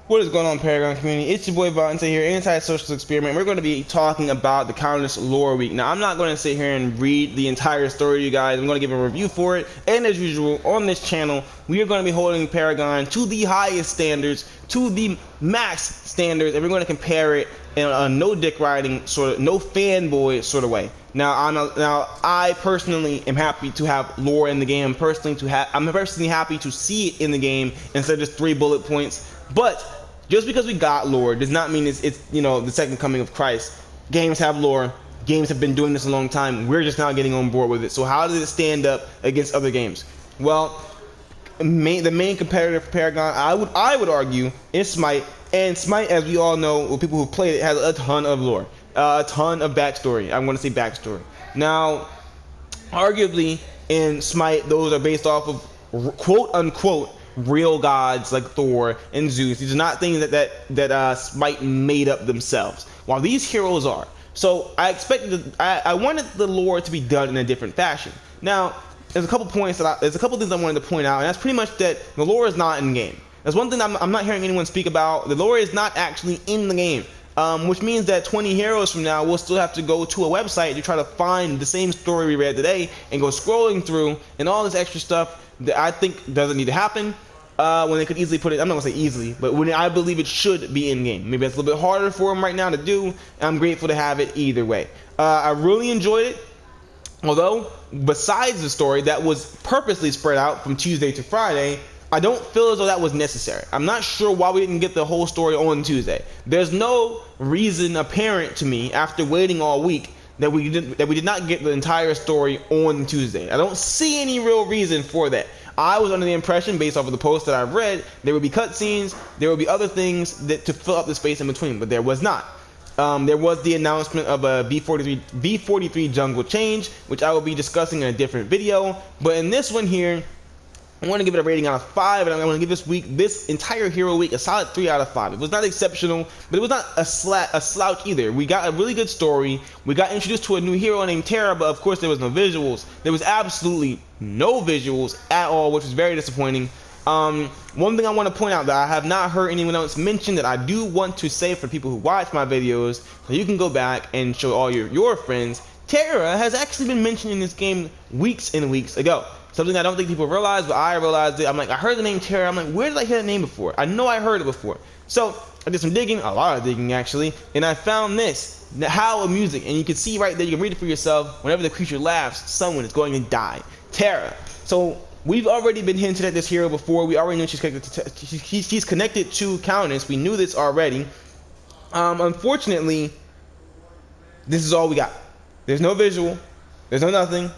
What is going on, Paragon community? It's your boy Vontae here, Anti-Social Experiment. We're going to be talking about the Countess Lore Week. Now, I'm not going to sit here and read the entire story to you guys. I'm going to give a review for it. And as usual, on this channel, we are going to be holding Paragon to the highest standards, to the max standards, and we're going to compare it in a no dick riding sort of, no fanboy sort of way. Now, I personally am happy to have lore in the game. I'm personally happy to see it in the game instead of just 3 bullet points. But just because we got lore does not mean it's the second coming of Christ. Games have lore. Games have been doing this a long time. We're just now getting on board with it. So how does it stand up against other games? Well, the main competitor for Paragon, I would argue, is Smite. And Smite, as we all know, well, people who played it, has a ton of lore, a ton of backstory. I'm going to say backstory. Now, arguably in Smite, those are based off of quote unquote real gods like Thor and Zeus. These are not things that Smite made up themselves, while these heroes are. So I wanted the lore to be done in a different fashion. Now, there's a couple things I wanted to point out, and that's pretty much that the lore is not in game. That's one thing I'm not hearing anyone speak about. The lore is not actually in the game, which means that 20 heroes from now we'll still have to go to a website to try to find the same story we read today and go scrolling through and all this extra stuff that I think doesn't need to happen. When they could easily put it, I'm not gonna say easily, but when I believe it should be in game. Maybe it's a little bit harder for them right now to do, and I'm grateful to have it either way. I really enjoyed it, although besides the story that was purposely spread out from Tuesday to Friday, I don't feel as though that was necessary. I'm not sure why we didn't get the whole story on Tuesday. There's no reason apparent to me after waiting all week that we did not get the entire story on Tuesday. I don't see any real reason for that. I was under the impression, based off of the post that I've read, there would be cutscenes, there would be other things to fill up the space in between, but there was not. There was the announcement of a V43 jungle change, which I will be discussing in a different video. But in this one here, I want to give it a rating out of 5, and I want to give this entire hero week, a solid 3 out of 5. It was not exceptional, but it was not a slouch either. We got a really good story. We got introduced to a new hero named Terra, but of course there was no visuals. There was absolutely no visuals at all, which was very disappointing. One thing I want to point out that I have not heard anyone else mention that I do want to say for people who watch my videos, so you can go back and show all your friends, Terra has actually been mentioned in this game weeks and weeks ago. Something I don't think people realize, but I realized it. I'm like, I heard the name Terra. I'm like, where did I hear that name before? I know I heard it before. So I did some digging, a lot of digging actually, and I found this, the Howl of Music, and you can see right there, you can read it for yourself. Whenever the creature laughs, someone is going to die. Terra. So we've already been hinted at this hero before. We already knew she's connected to Countess. We knew this already. Unfortunately, this is all we got. There's no visual. There's no nothing.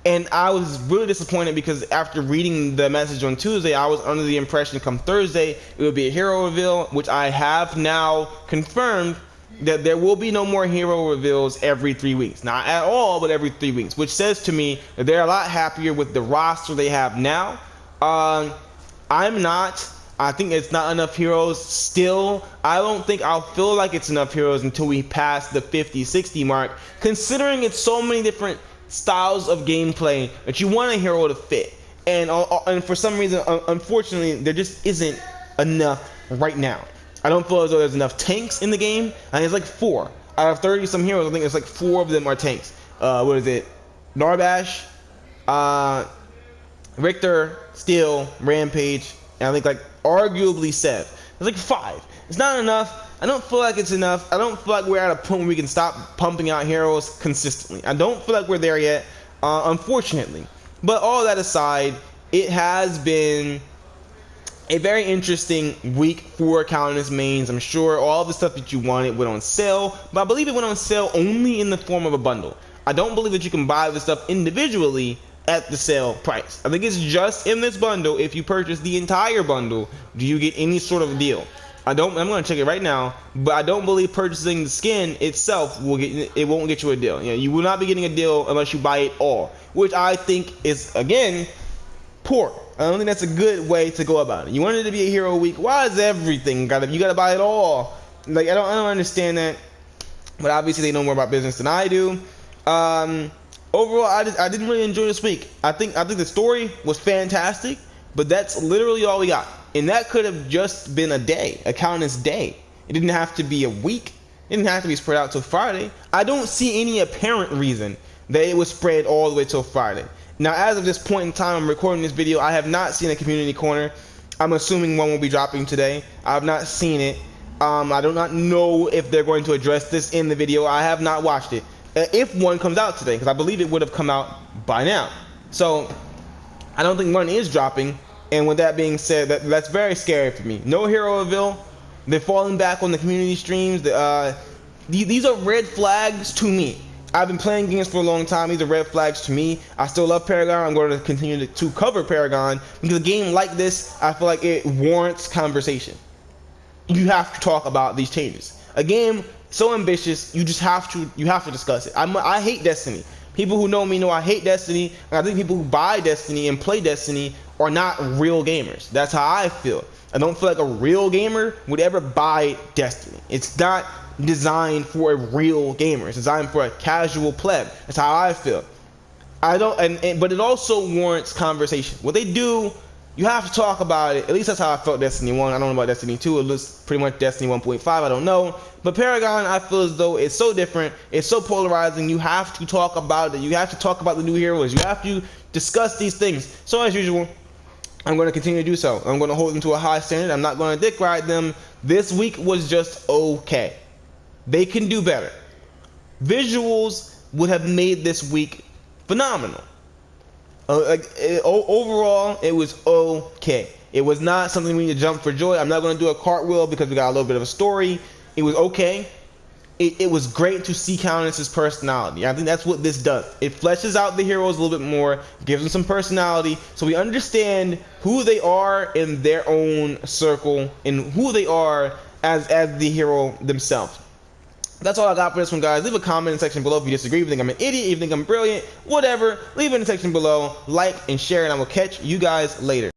And I was really disappointed because after reading the message on Tuesday, I was under the impression come Thursday it would be a hero reveal, which I have now confirmed that there will be no more hero reveals every 3 weeks. Not at all, but every 3 weeks, which says to me that they're a lot happier with the roster they have now. I'm not. I think it's not enough heroes still. I don't think I'll feel like it's enough heroes until we pass the 50-60 mark, considering it's so many different styles of gameplay that you want a hero to fit, and for some reason, unfortunately, there just isn't enough right now. I don't feel as though there's enough tanks in the game. I think it's like 4 out of 30 some heroes. I think it's like 4 of them are tanks. What is it? Narbash, Richter, Steel, Rampage, and I think like arguably Seth. It's like 5. It's not enough. I don't feel like it's enough. I don't feel like we're at a point where we can stop pumping out heroes consistently. I don't feel like we're there yet, unfortunately. But all that aside, it has been a very interesting week for Countess mains. I'm sure all the stuff that you wanted went on sale, but I believe it went on sale only in the form of a bundle. I don't believe that you can buy the stuff individually at the sale price. I think it's just in this bundle. If you purchase the entire bundle, do you get any sort of deal? I'm going to check it right now, but I don't believe purchasing the skin itself won't get you a deal. You will not be getting a deal unless you buy it all, which I think is, again, poor. I don't think that's a good way to go about it. You want it to be a hero week. Why is everything you gotta buy it all? Like, I don't understand that. But obviously they know more about business than I do. Overall, I didn't really enjoy this week. I think the story was fantastic, but that's literally all we got. And that could have just been a day, a Countess day. It didn't have to be a week. It didn't have to be spread out till Friday. I don't see any apparent reason that it was spread all the way till Friday. Now, as of this point in time, I'm recording this video, I have not seen a community corner. I'm assuming one will be dropping today. I have not seen it. I do not know if they're going to address this in the video. I have not watched it. If one comes out today, because I believe it would have come out by now. So, I don't think one is dropping. And with that being said, that's very scary for me. No hero reveal. They're falling back on the community streams. These are red flags to me. I've been playing games for a long time. These are red flags to me. I still love Paragon. I'm going to continue to cover Paragon because a game like this, I feel like it warrants conversation. You have to talk about these changes. A game so ambitious, you have to discuss it. I hate Destiny. People who know me know I hate Destiny, and I think people who buy Destiny and play Destiny are not real gamers. That's how I feel. I don't feel like a real gamer would ever buy Destiny. It's not designed for a real gamer. It's designed for a casual pleb. That's how I feel. But it also warrants conversation. What they do, you have to talk about it. At least that's how I felt Destiny 1. I don't know about Destiny 2. It looks pretty much Destiny 1.5. I don't know. But Paragon, I feel as though it's so different. It's so polarizing. You have to talk about it. You have to talk about the new heroes. You have to discuss these things. So as usual, I'm going to continue to do so. I'm going to hold them to a high standard. I'm not going to dick ride them. This week was just okay. They can do better. Visuals would have made this week phenomenal. Overall, it was okay. It was not something we need to jump for joy. I'm not going to do a cartwheel because we got a little bit of a story. It was okay. It was great to see Countess's personality. I think that's what this does. It fleshes out the heroes a little bit more, gives them some personality, so we understand who they are in their own circle and who they are as the hero themselves. That's all I got for this one, guys. Leave a comment in the section below if you disagree, if you think I'm an idiot, if you think I'm brilliant, whatever. Leave it in the section below, like and share, and I will catch you guys later.